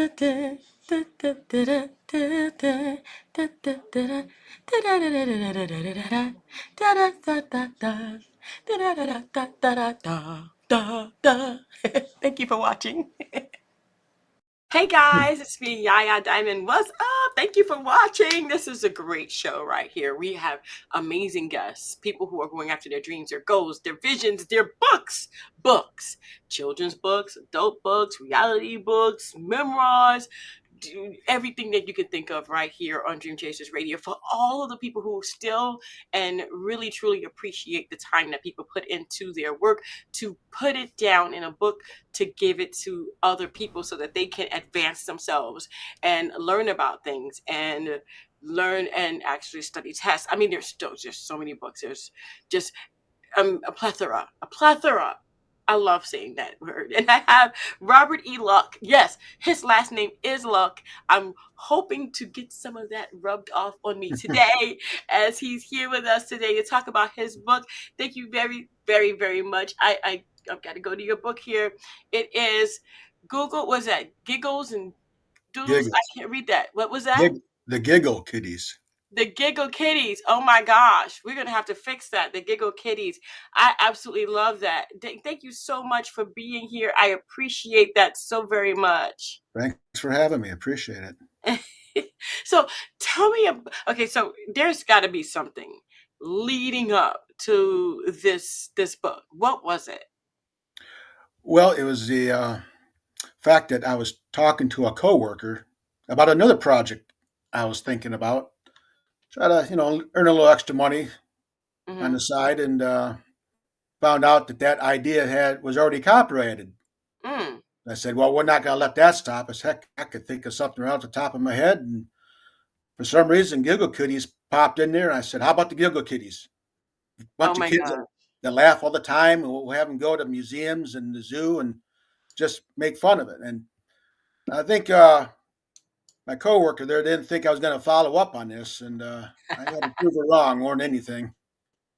Thank you for watching. Hey guys, it's me, Yaya Diamond. What's up? Thank you for watching. This is a great show right here. We have amazing guests, people who are going after their dreams, their goals, their visions, their books, children's books, adult books, reality books, memoirs, everything that you can think of right here on Dream Chasers Radio for all of the people who still and really truly appreciate the time that people put into their work to put it down in a book to give it to other people so that they can advance themselves and learn about things and learn and actually study tests. I mean, there's still just so many books. There's just a plethora. I love saying that word. And I have Robert E. Luck. Yes, his last name is Luck. I'm hoping to get some of that rubbed off on me today as he's here with us today to talk about his book. Thank you very, very, very much. I've got to go to your book here. It is Google, was that Giggles and Doodles? I Giggles. can't read that. What was that? The Giggle Kiddies. The Giggle Kiddies. Oh my gosh. We're going to have to fix that. The Giggle Kiddies. I absolutely love that. Thank you so much for being here. I appreciate that so very much. Thanks for having me. Appreciate it. So tell me, okay, so there's got to be something leading up to this book. What was it? Well, it was the fact that I was talking to a coworker about another project I was thinking about. Try to, earn a little extra money on Mm-hmm. the side, and found out that idea was already copyrighted. Mm. I said, "Well, we're not going to let that stop us. Heck, I could think of something right off the top of my head." And for some reason, Giggle Kiddies popped in there. And I said, "How about the Giggle Kiddies? Oh Bunch of my kids God. that laugh all the time, and we'll have them go to museums and the zoo and just make fun of it." And I think my coworker there didn't think I was going to follow up on this, and I had to prove her wrong more than anything.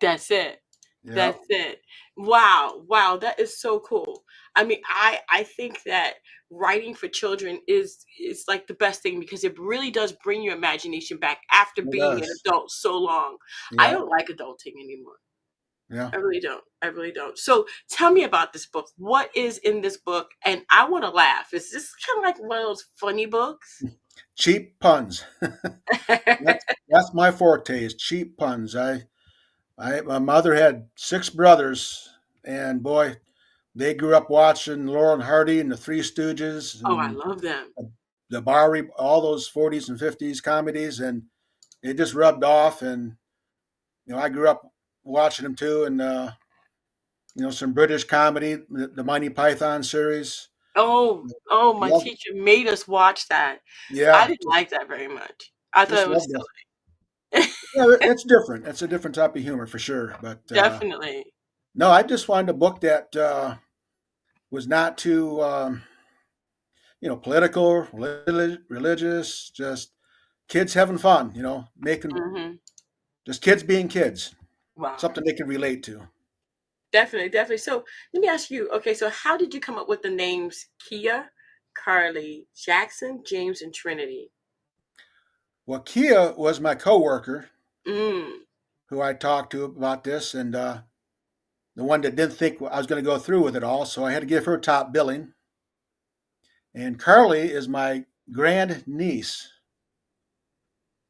That's it. Yeah, That's it. Wow. Wow. That is so cool. I mean, I think that writing for children is like the best thing because it really does bring your imagination back after it being an does. adult so long. I Yeah, don't like adulting anymore. yeah. I really don't. I really don't. So tell me about this book. What is in this book? And I want to laugh. Is this kind of like one of those funny books? Cheap puns. That's my forte is cheap puns. My mother had six brothers, and boy, they grew up watching Laurel and Hardy and the Three Stooges Oh, I and love them. the Bowery, all those 40s and 50s comedies, and it just rubbed off. And I grew up watching them too, and some British comedy, the Monty Python series. Oh, my Love, teacher made us watch that. I yeah, didn't like that very much. I thought just it was love this. silly. Yeah, it's different. It's a different type of humor for sure. But Definitely. no, I just wanted a book that was not too, political, religious, just kids having fun. Making Mhm. just kids being kids, Wow. something they can relate to. Definitely, definitely. So let me ask you, okay, so how did you come up with the names Kia, Karlie, Jaxon, James, and Trinity? Well, Kia was my coworker Mm. who I talked to about this, and the one that didn't think I was going to go through with it all, so I had to give her top billing. And Karlie is my grand niece.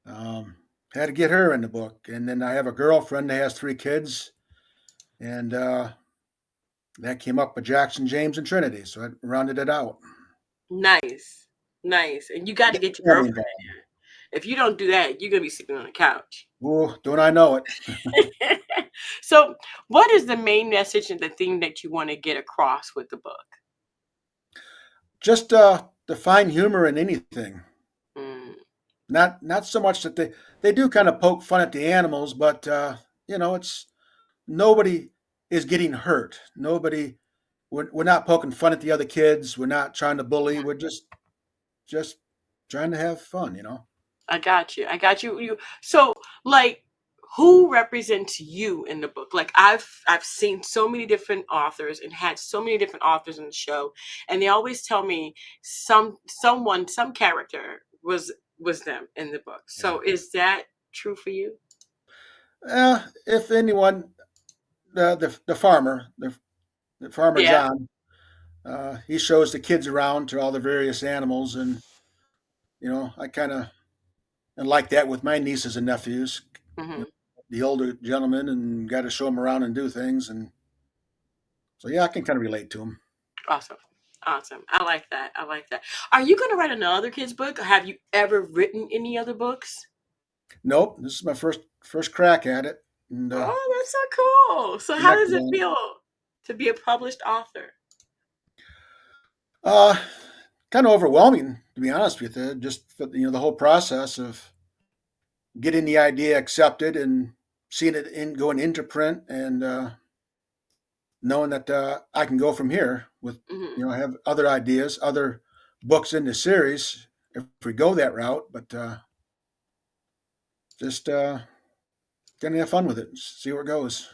Had to get her in the book, and then I have a girlfriend that has three kids, and that came up with Jaxon, James, and Trinity, so I rounded it out. Nice. Nice. And you got to get your Family girlfriend involved. in here. If you don't do that, you're going to be sleeping on the couch. Ooh, don't I know it? So, what is the main message and the thing that you want to get across with the book? Just to find humor in anything. Mm. Not so much that they do kind of poke fun at the animals, but it's nobody is getting hurt. Nobody. We're not poking fun at the other kids. We're not trying to bully. We're just trying to have fun. I got you. I got you. So, like, who represents you in the book? Like I've seen so many different authors and had so many different authors in the show, and they always tell me some character was them in the book. Yeah. So is that true for you? If anyone, the farmer, the farmer Yeah. John, he shows the kids around to all the various animals, and I kind of like that with my nieces and nephews. You know, Hmm. the older gentlemen, and got to show them around and do things, and so yeah, I can kind of relate to them. Awesome. Awesome. I like that. I like that. Are you going to write another kids book, or have you ever written any other books? Nope, this is my first crack at it, and Oh, that's so cool. So how yeah, does 'cause, it feel to be a published author? uh, kind of overwhelming to be honest with you. Just for, the whole process of getting the idea accepted and seeing it going into print, and knowing that I can go from here with Hmm. I have other ideas, other books in the series if we go that route, but just gonna have fun with it, see where it goes.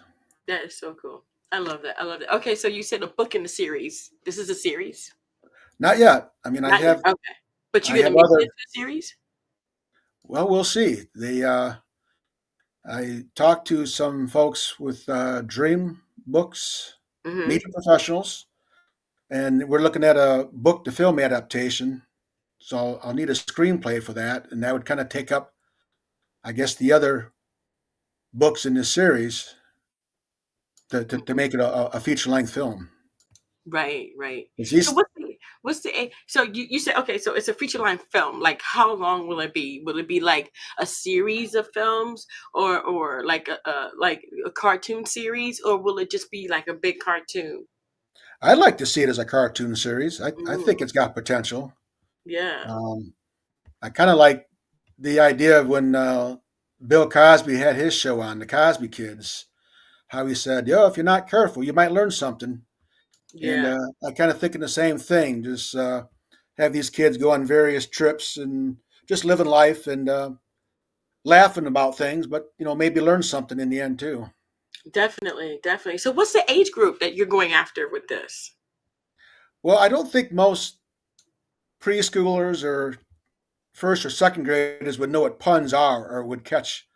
That is so cool. I love that. I love that. Okay, so you said a book in the series. This is a series? Not yet. I mean, Not yet. Okay. But I you're have going to make it other. into a series? Well, we'll see. I talked to some folks with Dream Books, Hmm. media professionals, and we're looking at a book to film adaptation. So I'll need a screenplay for that, and that would kind of take up, I guess, the other books in this series to Hmm. make it a feature length film. Right, right. It's So these, so you said, okay, so it's a feature length film. Like how long will it be? Will it be like a series of films, or like a cartoon series, or will it just be like a big cartoon? I'd like to see it as a cartoon series. I think Mm, it's got potential. yeah. Um, I kind of like the idea of when Bill Cosby had his show on, The Cosby Kids, how he said, "Yo, if you're not careful, you might learn something." And Yeah. I kind of thinking the same thing. Just have these kids go on various trips and just living life and laughing about things, but maybe learn something in the end too. Definitely, definitely. So what's the age group that you're going after with this? Well, I don't think most preschoolers or first or second graders would know what puns are or would catch,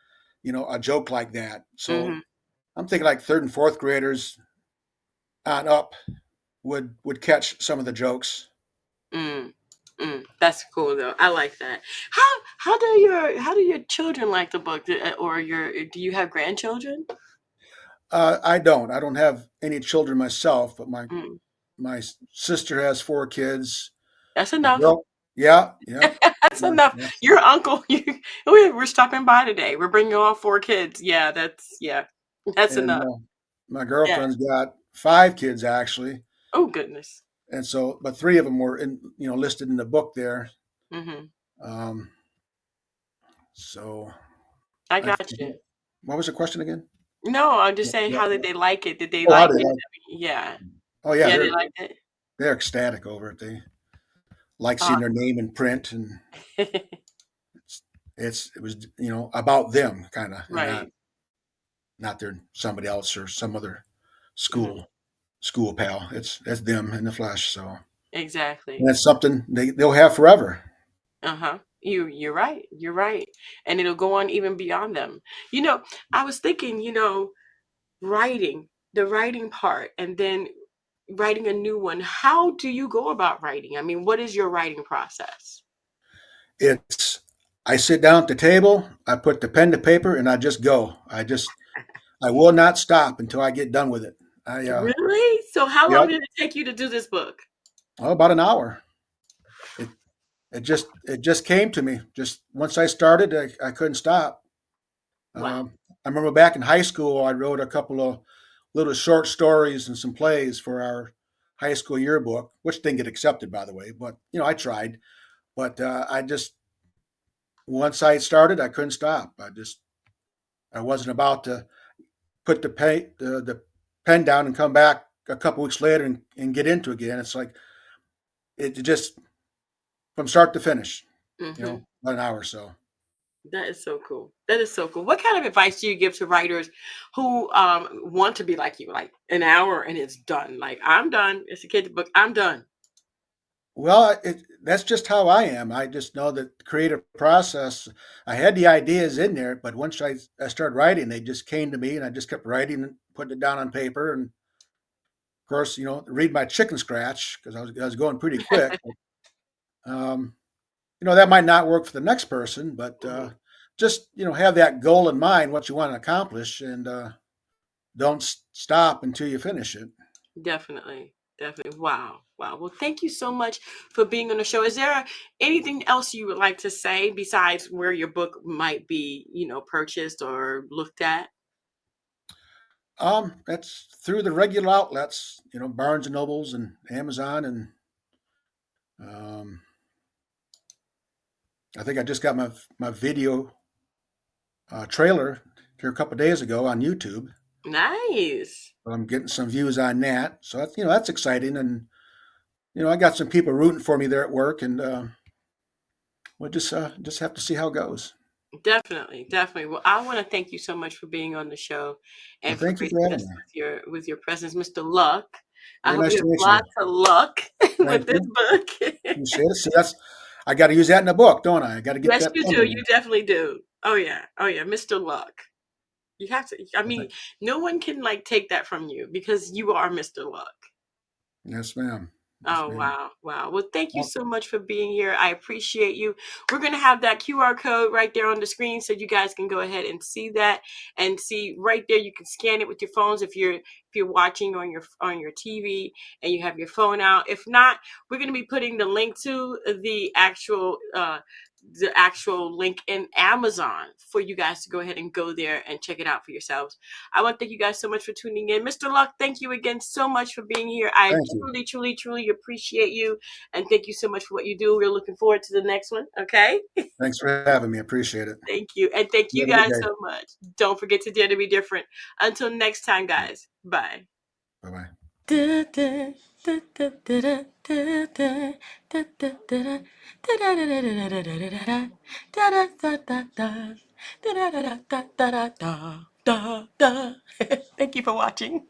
a joke like that. So Hmm. I'm thinking like third and fourth graders on up would catch some of the jokes. Mm, that's cool though. I like that. How do your children like the book? Or do you have grandchildren? I don't. I don't have any children myself, but my Mm, my sister has 4 kids. that's My enough. girl, yeah, yeah, That's yeah, enough. yeah. Your uncle, we're stopping by today. We're bringing all 4 kids. Yeah, that's And enough. my Yeah. girlfriend's got 5 kids actually, Oh goodness. and so but 3 of them were listed in the book there. Hmm. Um, so I I got you. forget what was the question again? No, I'm just saying, Yeah. how did they like it? Did they Oh, how like did it? I? Yeah. Oh yeah, Yeah, they liked it. they're ecstatic over it. They like seeing their Awesome. name in print, and it was about them kind of, and not Right. they're somebody else or some other Hmm. school pal. It's them in the flesh. So and Exactly. that's something they'll have forever. Uh-huh. You're right. You're right. And it'll go on even beyond them. You know, I was thinking, writing, the writing part, and then writing a new one. How do you go about writing? I mean, what is your writing process? It's I sit down at the table, I put the pen to paper, and I just go. I will not stop until I get done with it. I Really? So how long Yep. did it take you to do this book? Oh, about an hour. It it just came to me. Just once I started, I couldn't stop. Wow. I remember back in high school, I wrote a couple of little short stories and some plays for our high school yearbook, which didn't get accepted, by the way. But I tried. But I just once I started, I couldn't stop. I wasn't about to put the pen down and come back a couple weeks later and get into it again. It's like it just from start to finish, Hmm. about an hour or so. That is so cool. That is so cool. What kind of advice do you give to writers who want to be like you, like an hour and it's done? Like I'm done. It's a kid's book. I'm done. Well, that's just how I am. I just know that the creative process, I had the ideas in there, but once I started writing, they just came to me and I just kept writing and putting it down on paper. And of course, read my chicken scratch because I was going pretty quick. Um, that might not work for the next person, but Mhm. just, have that goal in mind, what you want to accomplish, and don't stop until you finish it. Definitely. Definitely. Wow. Wow. Well, thank you so much for being on the show. Is there anything else you would like to say besides where your book might be, purchased or looked at? That's through the regular outlets, Barnes and Nobles and Amazon, and um, I think I just got my video trailer here a couple of days ago on YouTube. Nice. So I'm getting some views on that, so that's exciting, and I got some people rooting for me there at work, and we'll just have to see how it goes. Definitely, definitely. Well, I want to thank you so much for being on the show Well, and for thank you for gracing having us me. with your presence, Mr. Luck. I Very hope nice you to have meet you. lots of luck Thank with this you. book. Appreciate it. See, I got to use that in the book, don't I? I got to get Yes, that you fun do. in You there. definitely do. Oh yeah. Oh yeah, Mr. Luck. You have to. I I mean, think, no one can like take that from you because you are Mr. Luck. yes, ma'am. Yes, Oh, ma'am. wow. Wow. Well, thank you Well, so much for being here. I appreciate you. We're going to have that QR code right there on the screen so you guys can go ahead and see that and see right there. You can scan it with your phones if you're watching on your TV and you have your phone out. If not, we're going to be putting the link to the actual link in Amazon for you guys to go ahead and go there and check it out for yourselves. I want to thank you guys so much for tuning in. Mr. Luck, thank you again so much for being here. I thank you. truly, truly, truly appreciate you. And thank you so much for what you do. We're looking forward to the next one. Okay. Thanks for having me. Appreciate it. Thank you. And thank You you have a good guys day. so much. Don't forget to dare to be different. Until next time, guys. Bye. Bye bye. Thank you for watching.